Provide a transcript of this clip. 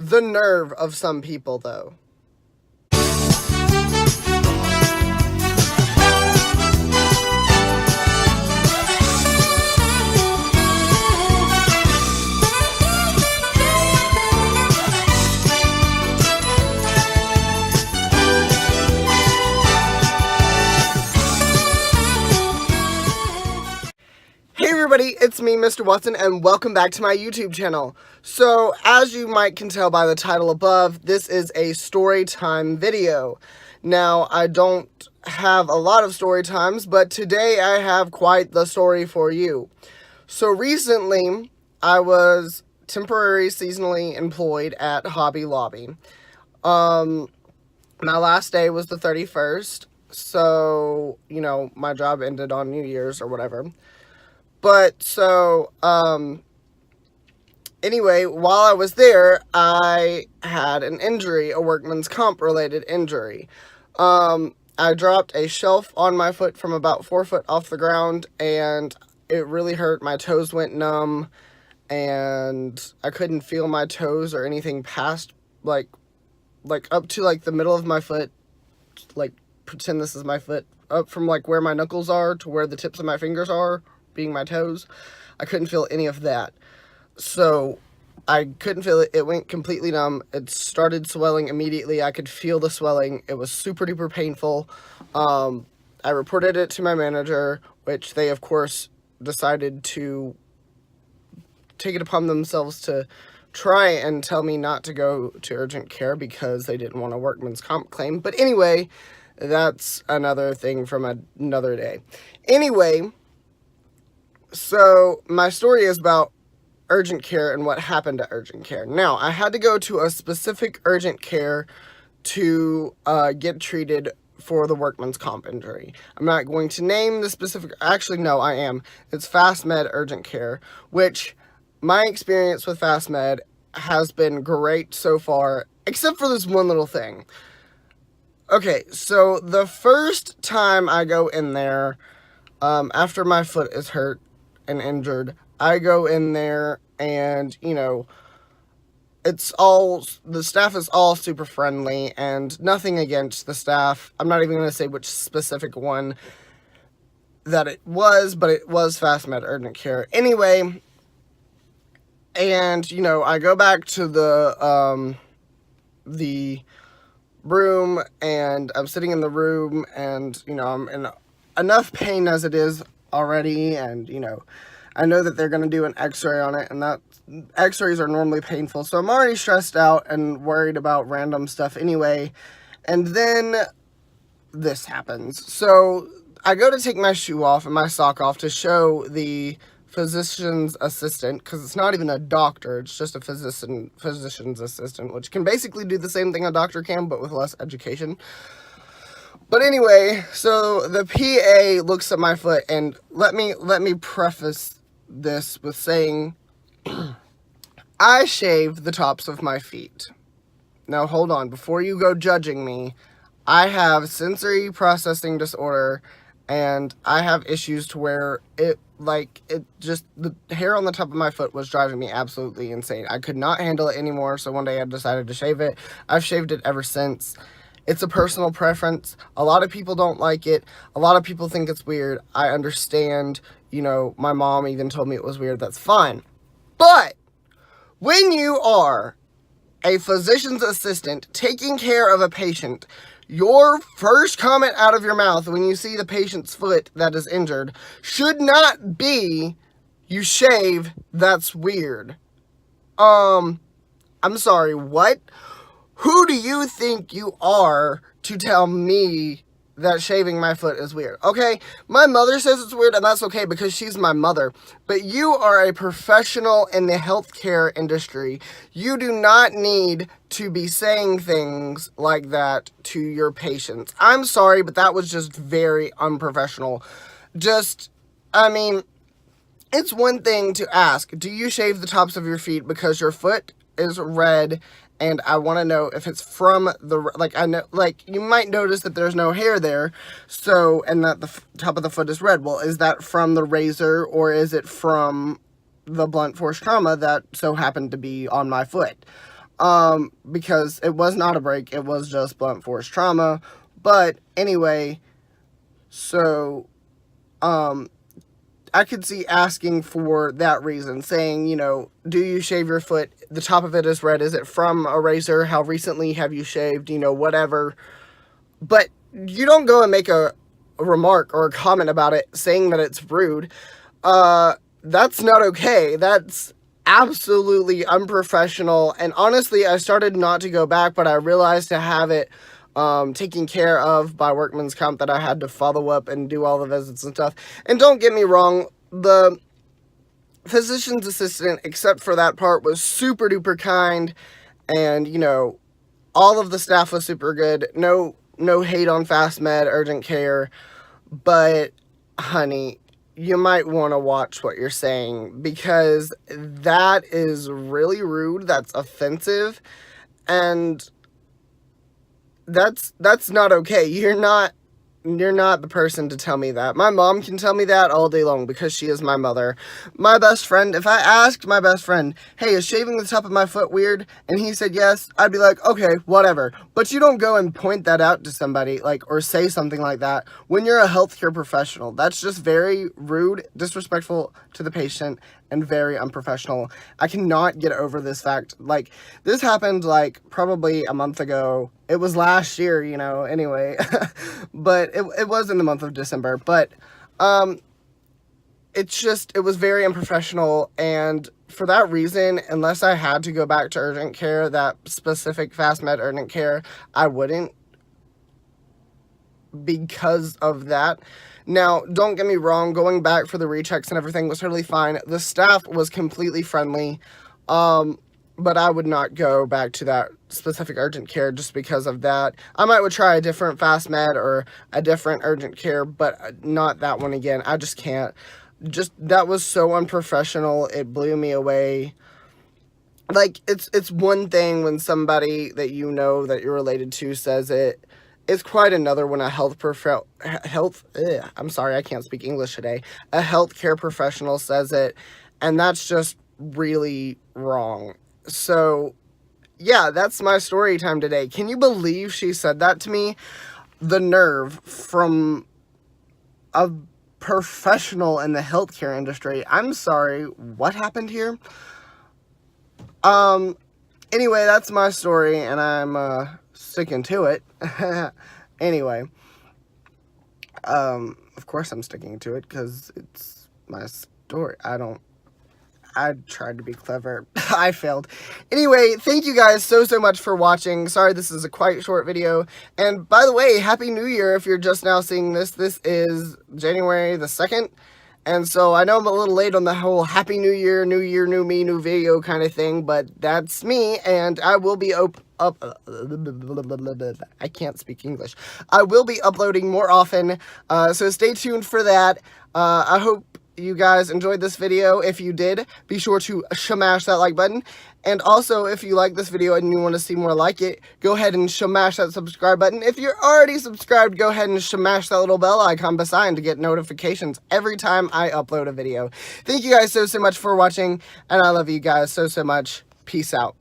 The nerve of some people, though. Hey everybody, it's me, Mr. Watson, and welcome back to my YouTube channel. So, as you might can tell by the title above, this is a story time video. Now, I don't have a lot of story times, but today I have quite the story for you. So recently, I was temporary seasonally employed at Hobby Lobby. My last day was the 31st, so, my job ended on New Year's or whatever. But, so, anyway, while I was there, I had an injury, a workman's comp related injury. I dropped a shelf on my foot from about 4 foot off the ground, and it really hurt. My toes went numb, and I couldn't feel my toes or anything past, like up to, the middle of my foot, pretend this is my foot, up from, where my knuckles are to where the tips of my fingers are, being my toes. I couldn't feel any of that. So I couldn't feel it. It went completely numb. It started swelling immediately. I could feel the swelling. It was super duper painful. I reported it to my manager, which they of course decided to take it upon themselves to try and tell me not to go to urgent care because they didn't want a workman's comp claim. But anyway, that's another thing from another day. Anyway, so my story is about urgent care and what happened to urgent care. Now, I had to go to a specific urgent care to get treated for the workman's comp injury. I'm not going to name the specific, actually no, I am. It's Fast Med Urgent Care, which my experience with Fast Med has been great so far, except for this one little thing. Okay, so the first time I go in there, after my foot is hurt and injured, I go in there and, the staff is all super friendly and nothing against the staff. I'm not even going to say which specific one that it was, but it was Fast Med Urgent Care. Anyway, and, I go back to the room, and I'm sitting in the room, and, I'm in enough pain as it is already, and, I know that they're going to do an x-ray on it, and that x-rays are normally painful, so I'm already stressed out and worried about random stuff anyway, and then this happens. So I go to take my shoe off and my sock off to show the physician's assistant, because it's not even a doctor, it's just a physician's assistant, which can basically do the same thing a doctor can, but with less education. But anyway, so the PA looks at my foot, and let me preface this with saying, I shave the tops of my feet. Now hold on, before you go judging me, I have sensory processing disorder, and I have issues to where the hair on the top of my foot was driving me absolutely insane. I could not handle it anymore, so one day I decided to shave it. I've shaved it ever since. It's a personal preference. A lot of people don't like it. A lot of people think it's weird. I understand. My mom even told me it was weird. That's fine. But when you are a physician's assistant taking care of a patient, your first comment out of your mouth when you see the patient's foot that is injured should not be, "You shave, that's weird." I'm sorry, what? Who do you think you are to tell me that shaving my foot is weird? Okay, my mother says it's weird, and that's okay because she's my mother. But you are a professional in the healthcare industry. You do not need to be saying things like that to your patients. I'm sorry, but that was just very unprofessional. It's one thing to ask, do you shave the tops of your feet because your foot is red and I want to know if it's from the, you might notice that there's no hair there, so, and that the top of the foot is red. Well, is that from the razor, or is it from the blunt force trauma that so happened to be on my foot? because it was not a break, it was just blunt force trauma. But anyway, so, I could see asking for that reason, saying, you know, do you shave your foot? The top of it is red. Is it from a razor? How recently have you shaved? You know, whatever. But you don't go and make a remark or a comment about it saying that it's rude. That's not okay. That's absolutely unprofessional. And honestly, I started not to go back, but I realized to have it taken care of by workman's comp that I had to follow up and do all the visits and stuff. And don't get me wrong, the physician's assistant, except for that part, was super duper kind, and, you know, all of the staff was super good. No hate on fast med, urgent care, but honey, you might want to watch what you're saying, because that is really rude, that's offensive, and that's not okay. You're not the person to tell me that. My mom can tell me that all day long because she is my mother. My best friend, if I asked my best friend, hey, is shaving the top of my foot weird? And he said yes, I'd be like, okay, whatever. But you don't go and point that out to somebody, like, or say something like that when you're a healthcare professional. That's just very rude, disrespectful to the patient, and very unprofessional. I cannot get over this fact. Like, this happened, like, probably a month ago. It was last year, you know, anyway. But it was in the month of December. But, it was very unprofessional, and for that reason, unless I had to go back to urgent care, that specific fast med urgent care, I wouldn't, because of that. Now, don't get me wrong, going back for the rechecks and everything was totally fine. The staff was completely friendly, but I would not go back to that specific urgent care just because of that. I might would try a different fast med or a different urgent care, but not that one again. I just can't. That was so unprofessional, it blew me away. Like, it's one thing when somebody that you know that you're related to says it. It's quite another when a I'm sorry, I can't speak English today. A healthcare professional says it, and that's just really wrong. So, yeah, that's my story time today. Can you believe she said that to me? The nerve from a professional in the healthcare industry. I'm sorry, what happened here? Anyway, that's my story, and I'm, sticking to it. Anyway, of course I'm sticking to it, because it's my story. I tried to be clever. I failed. Anyway, thank you guys so much for watching. Sorry this is a quite short video. And by the way, Happy New Year if you're just now seeing this. This is January the 2nd. And so I know I'm a little late on the whole Happy New Year, new me, new video kind of thing. But that's me. And I will be I can't speak English. I will be uploading more often. So stay tuned for that. I hope you guys enjoyed this video. If you did, be sure to smash that like button. And also, if you like this video and you want to see more like it, go ahead and smash that subscribe button. If you're already subscribed, go ahead and smash that little bell icon beside to get notifications every time I upload a video. Thank you guys so much for watching, and I love you guys so much. Peace out.